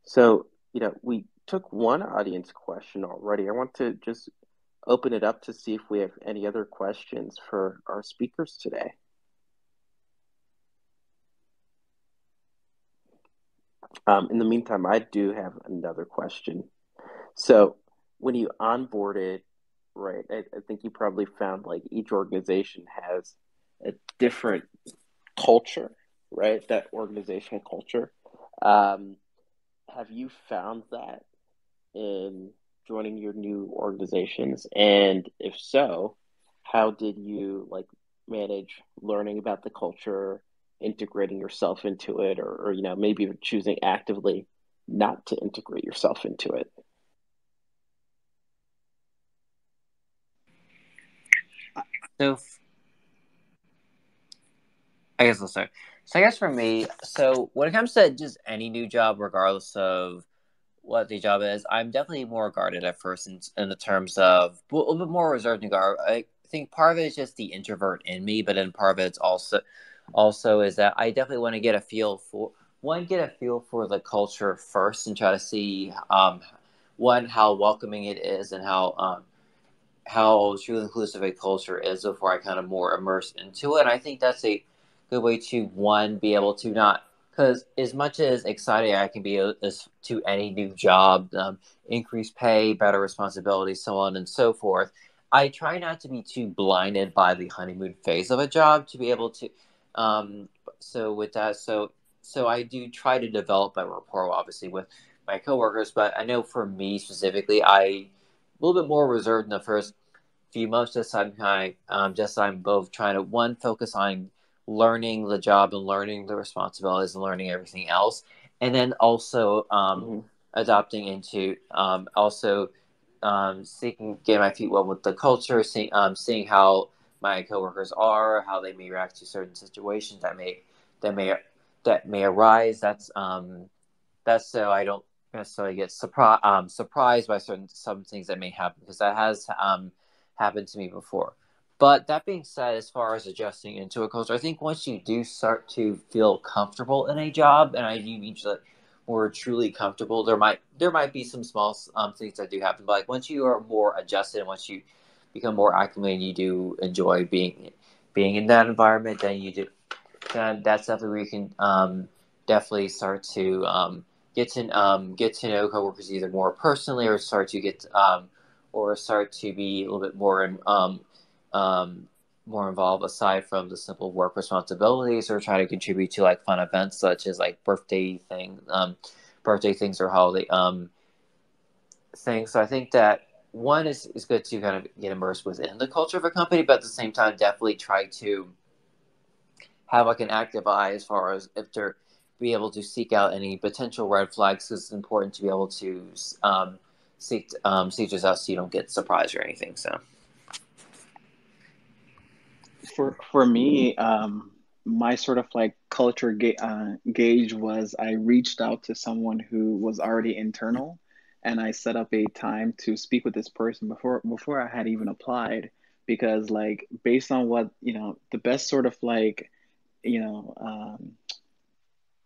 So, we took one audience question already. I want to just open it up to see if we have any other questions for our speakers today. In the meantime, I do have another question. So, when you onboarded, right, I think you probably found like each organization has a different culture, right? That organizational culture. Um, have you found that in joining your new organizations? And if so, how did you like manage learning about the culture, integrating yourself into it, or maybe even choosing actively not to integrate yourself into it? So I guess I'll start. So I guess for me, so when it comes to just any new job, regardless of what the job is, I'm definitely more guarded at first in the terms of a little bit more reserved and guard. I think part of it is just the introvert in me, but then part of it's also is that I definitely want to get a feel one, get a feel for the culture first and try to see one, how welcoming it is, and how truly inclusive a culture is before I kind of more immerse into it. And I think that's a good way to, one, be able to not, because as much as excited I can be as to any new job, increased pay, better responsibilities, so on and so forth, I try not to be too blinded by the honeymoon phase of a job to be able to. So with that, so I do try to develop a rapport, obviously, with my coworkers. But I know for me specifically, a little bit more reserved in the first few months. Just I'm both trying to, one, focus on learning the job and learning the responsibilities and learning everything else, and then also adopting into also seeking getting my feet wet with the culture, seeing how my coworkers are, how they may react to certain situations that may that may arise. That's so I don't necessarily get surprised by some things that may happen, because that has happened to me before. But that being said, as far as adjusting into a culture, I think once you do start to feel comfortable in a job, and I do mean that more truly comfortable, there might be some small things that do happen. But like once you are more adjusted, and once you become more acclimated, you do enjoy being in that environment, then that's definitely where you can definitely start to get to know coworkers either more personally, or start to be a little bit more involved aside from the simple work responsibilities, or try to contribute to like fun events such as like birthday things or holiday things. So I think that one is good to kind of get immersed within the culture of a company, but at the same time definitely try to have like an active eye as far as if they're be able to seek out any potential red flags, because it's important to be able to seek this out so you don't get surprised or anything. So For me, my sort of like culture gauge was, I reached out to someone who was already internal, and I set up a time to speak with this person before I had even applied, because like based on what the best sort of like you know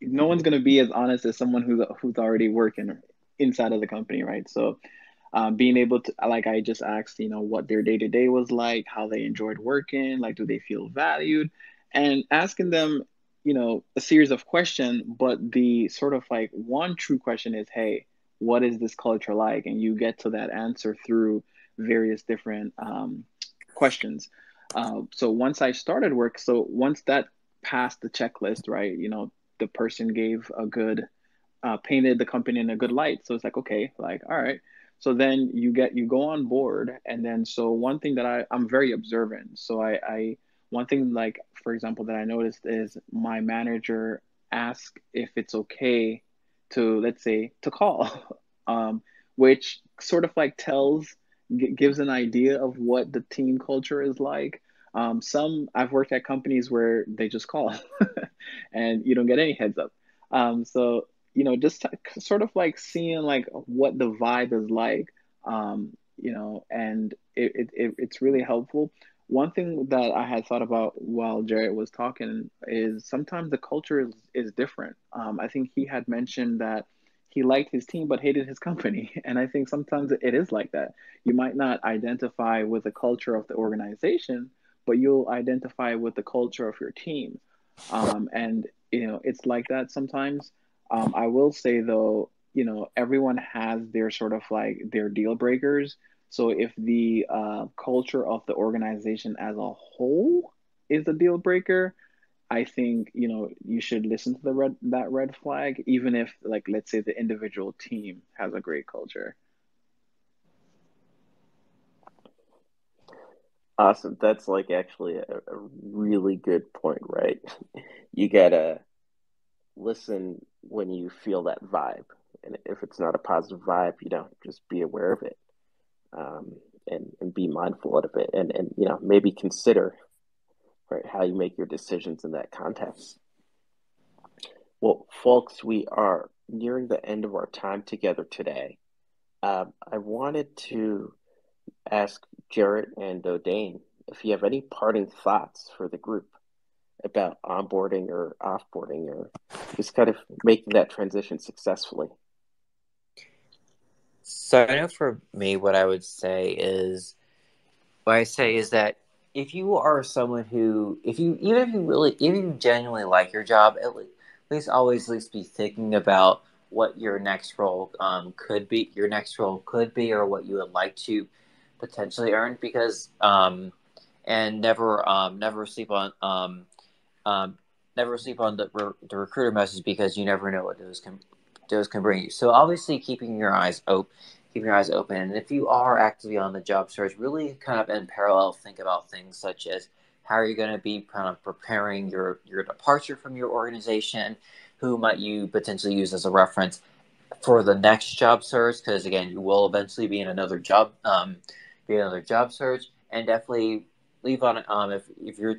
no one's going to be as honest as someone who's already working inside of the company, right? So being able to, like, I just asked, what their day to day was like, how they enjoyed working, like, do they feel valued, and asking them, a series of questions. But the sort of like one true question is, hey, what is this culture like? And you get to that answer through various different questions. So once I started work, so once that passed the checklist, right, the person gave a good painted the company in a good light. So it's like, okay, like, all right. So then you go on board. And then, so one thing that I'm very observant. So one thing, like, for example, that I noticed is my manager asked if it's okay to, let's say, to call, which sort of like gives an idea of what the team culture is like. I've worked at companies where they just call and you don't get any heads up. So just sort of like seeing like what the vibe is like, and it's really helpful. One thing that I had thought about while Jarrett was talking is sometimes the culture is different. I think he had mentioned that he liked his team but hated his company, and I think sometimes it is like that. You might not identify with the culture of the organization, but you'll identify with the culture of your team, and it's like that sometimes. I will say though, everyone has their sort of like their deal breakers. So if the culture of the organization as a whole is a deal breaker, I think you should listen to that red flag, even if, like, let's say the individual team has a great culture. Awesome. That's like actually a really good point, right? You gotta listen when you feel that vibe. And if it's not a positive vibe, just be aware of it, and be mindful of it, and maybe consider, right, how you make your decisions in that context. Well, folks, we are nearing the end of our time together today. I wanted to ask Jarrett and Odane if you have any parting thoughts for the group, about onboarding or offboarding, or just kind of making that transition successfully? So I know for me, what I say is that if you are someone who, if you, even if you really, even if you genuinely like your job, at least always at least be thinking about what your next role could be, or what you would like to potentially earn, because and um, never sleep on the recruiter message, because you never know what those can bring you. So obviously, keeping your eyes open, and if you are actively on the job search, really kind of in parallel think about things such as how are you going to be kind of preparing your departure from your organization, who might you potentially use as a reference for the next job search, because again, you will eventually be in another job search, and definitely leave on if your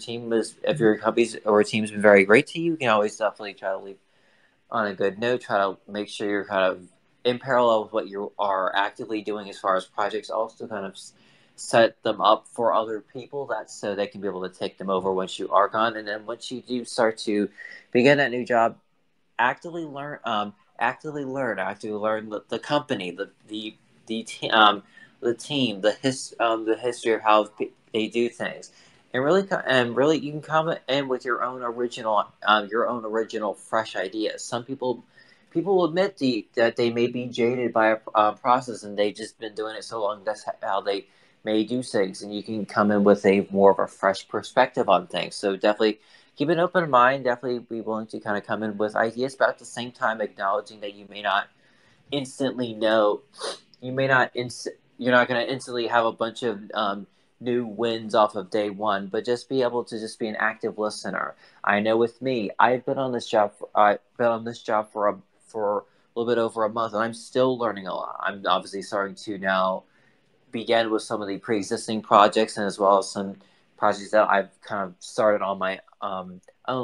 company's or team's been very great to you, you can always definitely try to leave on a good note. Try to make sure you're kind of in parallel with what you are actively doing as far as projects. Also, kind of set them up for other people, that so they can be able to take them over once you are gone. And then once you do start to begin that new job, actively learn, actively learn the company, the, te- the team, the history of how they do things, and really you can come in with your own original fresh ideas. Some people will admit that they may be jaded by a process, and they've just been doing it so long. That's how they may do things, and you can come in with a more of a fresh perspective on things. So definitely keep an open mind. Definitely be willing to kind of come in with ideas, but at the same time acknowledging that you may not instantly know. You may not. You're not going to instantly have a bunch of new wins off of day one, but just be able to just be an active listener. I know with me, I've been on this job for a little bit over a month, and I'm still learning a lot. I'm obviously starting to now begin with some of the pre-existing projects, and as well as some projects that I've kind of started on my own.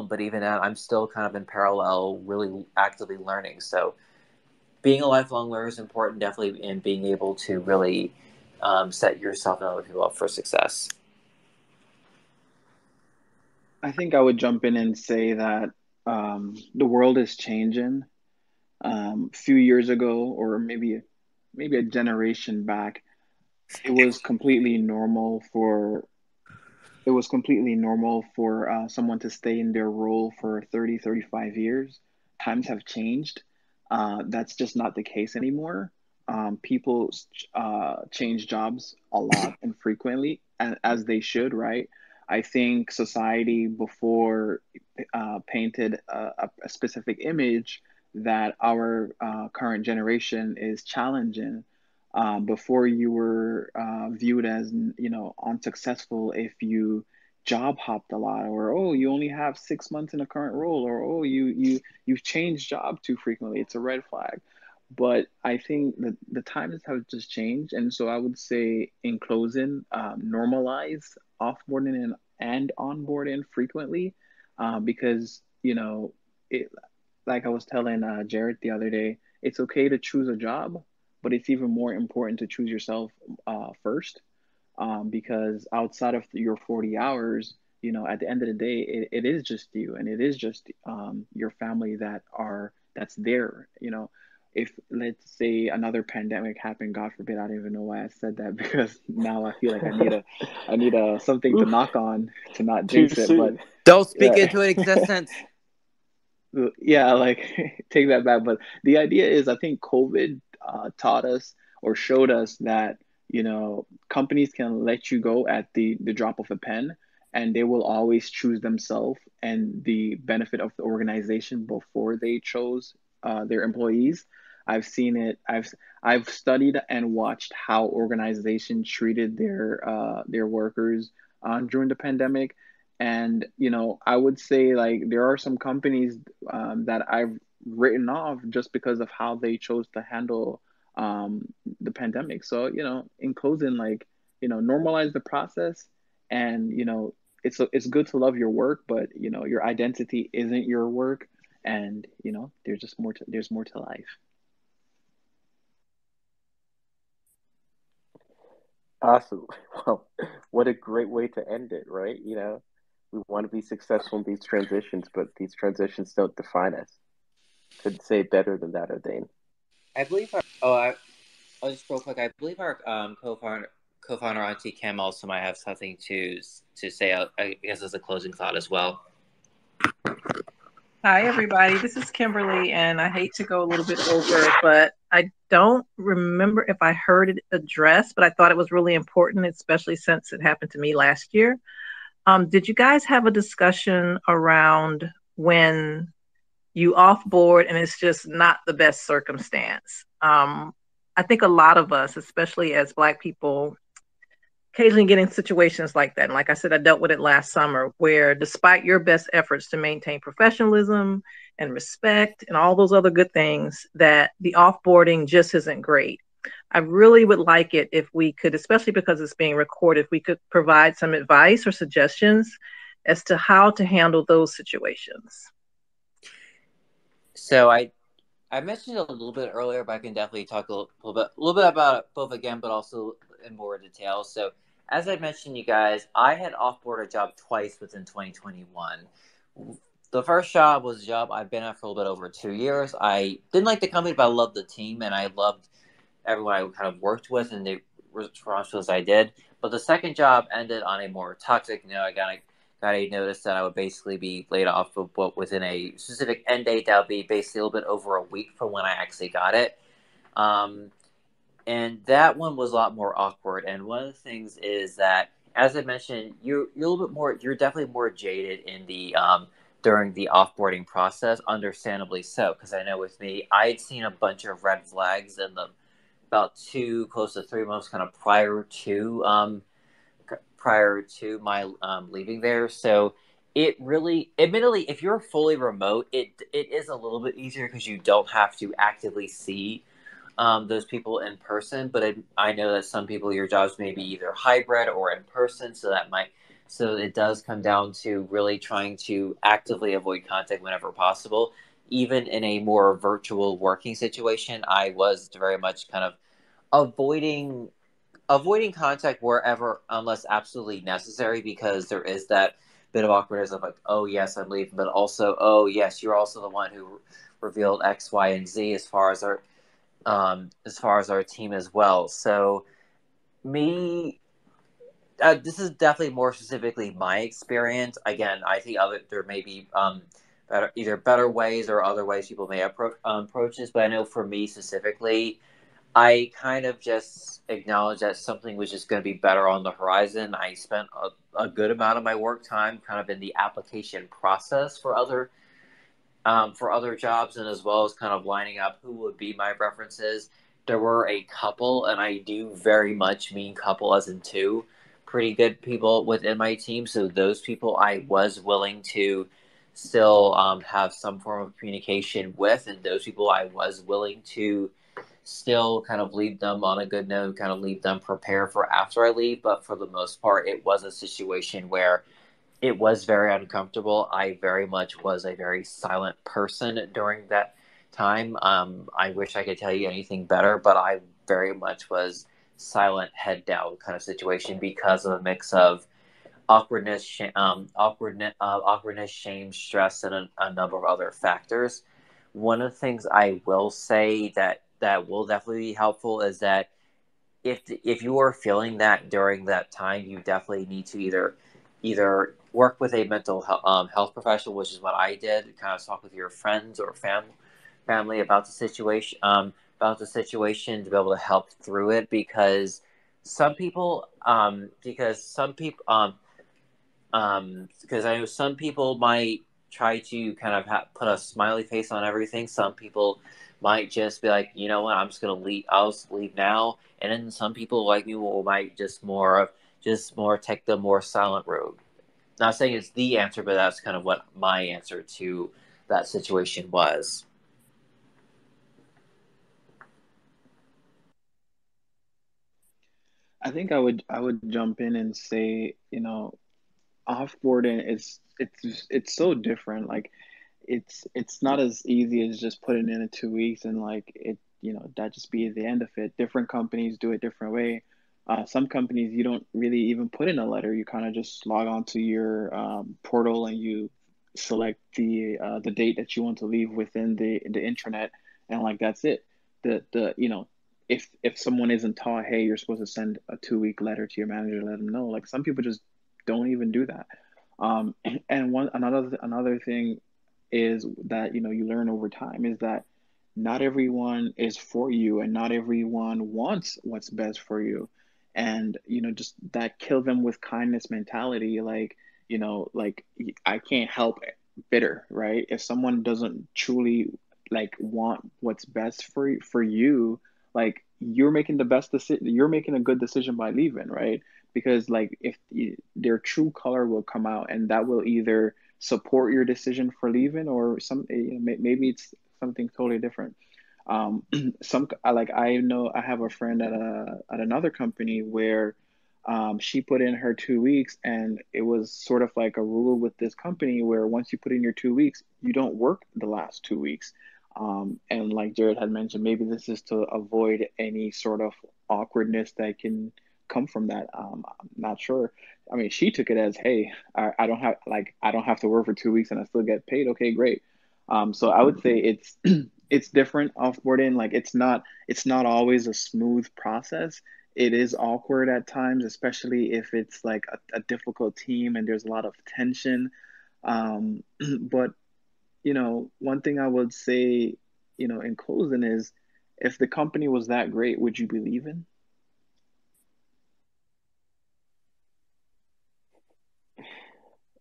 But even that, I'm still kind of in parallel, really actively learning. So being a lifelong learner is important, definitely, in being able to really set yourself and other people up for success. I think I would jump in and say that the world is changing. A few years ago, or maybe a generation back, it was completely normal for someone to stay in their role for 30, 35 years. Times have changed. That's just not the case anymore. People change jobs a lot and frequently, as they should, right? I think society before painted a specific image that our current generation is challenging. Before, you were viewed as, unsuccessful if you job hopped a lot, or oh, you only have 6 months in a current role, or oh, you've changed job too frequently. It's a red flag. But I think that the times have just changed, and so I would say, in closing, normalize offboarding and onboarding frequently, because it, like I was telling Jarrett the other day, it's okay to choose a job, but it's even more important to choose yourself first, because outside of your 40 hours, at the end of the day, it is just you, and it is just your family that's there. If, let's say, another pandemic happened, God forbid, I don't even know why I said that, because now I feel like I need a something to Oof, knock on to not too jinx it. But soon. Don't speak yeah, into existence. yeah, like, take that back. But the idea is, I think COVID taught us, or showed us, that companies can let you go at the drop of a pen, and they will always choose themselves and the benefit of the organization before they chose their employees. I've seen it. I've studied and watched how organizations treated their workers during the pandemic. And I would say, like, there are some companies that I've written off just because of how they chose to handle um, the pandemic. So, in closing, like, normalize the process, and it's good to love your work, but your identity isn't your work, and there's more to life. Awesome. Well, what a great way to end it, right? We want to be successful in these transitions, but these transitions don't define us. Couldn't say it better than that, Odane. I believe I'll just real quick. I believe our co-founder Auntie Kim also might have something to say. I guess as a closing thought as well. Hi, everybody. This is Kimberly, and I hate to go a little bit over, but I don't remember if I heard it addressed, but I thought it was really important, especially since it happened to me last year. Did you guys have a discussion around when you offboard and it's just not the best circumstance? I think a lot of us, especially as Black people, occasionally get in situations like that. And like I said, I dealt with it last summer, where despite your best efforts to maintain professionalism and respect and all those other good things, that the offboarding just isn't great. I really would like it if we could, especially because it's being recorded, if we could provide some advice or suggestions as to how to handle those situations. So I mentioned it a little bit earlier, but I can definitely talk a little bit about it both again, but also in more detail. So as I mentioned, you guys, I had offboarded a job twice within 2021. The first job was a job I've been at for a little bit over 2 years. I didn't like the company, but I loved the team and I loved everyone I kind of worked with and the responsibilities I did. But the second job ended on a more toxic note. I got a notice that I would basically be laid off within a specific end date that would be basically a little bit over a week from when I actually got it. And that one was a lot more awkward. And one of the things is that, as I mentioned, you're a little bit more, you're definitely more jaded in the during the offboarding process, understandably so. Because I know with me, I had seen a bunch of red flags in the about 2, close to 3 months, kind of prior to my leaving there. So it really, admittedly, if you're fully remote, it is a little bit easier because you don't have to actively see those people in person. But I know that some people, your jobs may be either hybrid or in person, so it does come down to really trying to actively avoid contact whenever possible. Even in a more virtual working situation, I was very much kind of avoiding contact wherever unless absolutely necessary, because there is that bit of awkwardness of like, oh yes, I'm leaving, but also, oh yes, you're also the one who revealed X, Y, and Z as far as our team as well. So me, this is definitely more specifically my experience. Again, I think there may be better ways or other ways people may approach this, but I know for me specifically, I kind of just acknowledged that something was just going to be better on the horizon. I spent a good amount of my work time kind of in the application process for other jobs, and as well as kind of lining up who would be my references. There were a couple, and I do very much mean couple as in two, pretty good people within my team. So those people I was willing to still have some form of communication with, and those people I was willing to still kind of leave them on a good note, kind of leave them prepare for after I leave. But for the most part, it was a situation where it was very uncomfortable. I very much was a very silent person during that time. I wish I could tell you anything better, but I very much was silent, head down kind of situation because of a mix of awkwardness, shame, stress, and a number of other factors. One of the things I will say that will definitely be helpful is that if you are feeling that during that time, you definitely need to either work with a mental health professional, which is what I did. Kind of talk with your friends or family about the situation, to be able to help through it, because some people, because I know some people might try to kind of put a smiley face on everything. Some people might just be like, you know what, I'm just gonna leave. I'll just leave now. And then some people like me might just more take the more silent road. Not saying it's the answer, but that's kind of what my answer to that situation was. I think I would jump in and say, offboarding is it's so different. Like it's not as easy as just putting in 2 weeks and like it, that just be the end of it. Different companies do it different way. Some companies, you don't really even put in a letter. You kind of just log on to your portal and you select the date that you want to leave within the intranet, and like that's it. The you know, if someone isn't taught, hey, you're supposed to send a 2 week letter to your manager, let them know. Like some people just don't even do that. And another thing is that you learn over time is that not everyone is for you and not everyone wants what's best for you. And just that kill them with kindness mentality, like like I can't help bitter, right? If someone doesn't truly like want what's best for you, like you're making the best decision, you're making a good decision by leaving, right? Because like if their true color will come out, and that will either support your decision for leaving, or maybe it's something totally different. I know I have a friend at another company where she put in her 2 weeks, and it was sort of like a rule with this company where once you put in your 2 weeks, you don't work the last 2 weeks. And like Jared had mentioned, maybe this is to avoid any sort of awkwardness that can come from that. I'm not sure. I mean, she took it as, hey, I don't have to work for 2 weeks and I still get paid. Okay, great. So I would say it's different offboarding. Like it's not always a smooth process. It is awkward at times, especially if it's like a difficult team and there's a lot of tension. But one thing I would say, in closing is, if the company was that great, would you be leaving?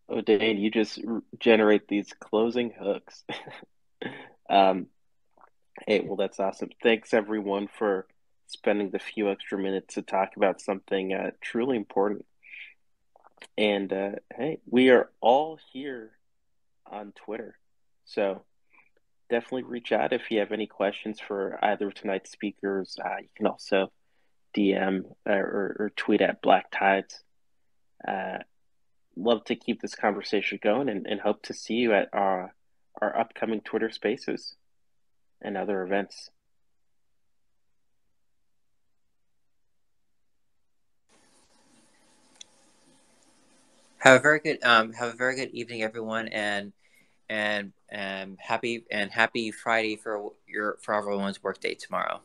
Odane, you just generate these closing hooks. um, Hey, well, that's awesome. Thanks everyone for spending the few extra minutes to talk about something truly important. And hey, we are all here on Twitter. So definitely reach out if you have any questions for either of tonight's speakers. You can also DM or tweet at BlackTIDES. Uh, Love to keep this conversation going, and hope to see you at our upcoming Twitter spaces and other events. Have a very good evening, everyone, and happy Friday for everyone's workday tomorrow.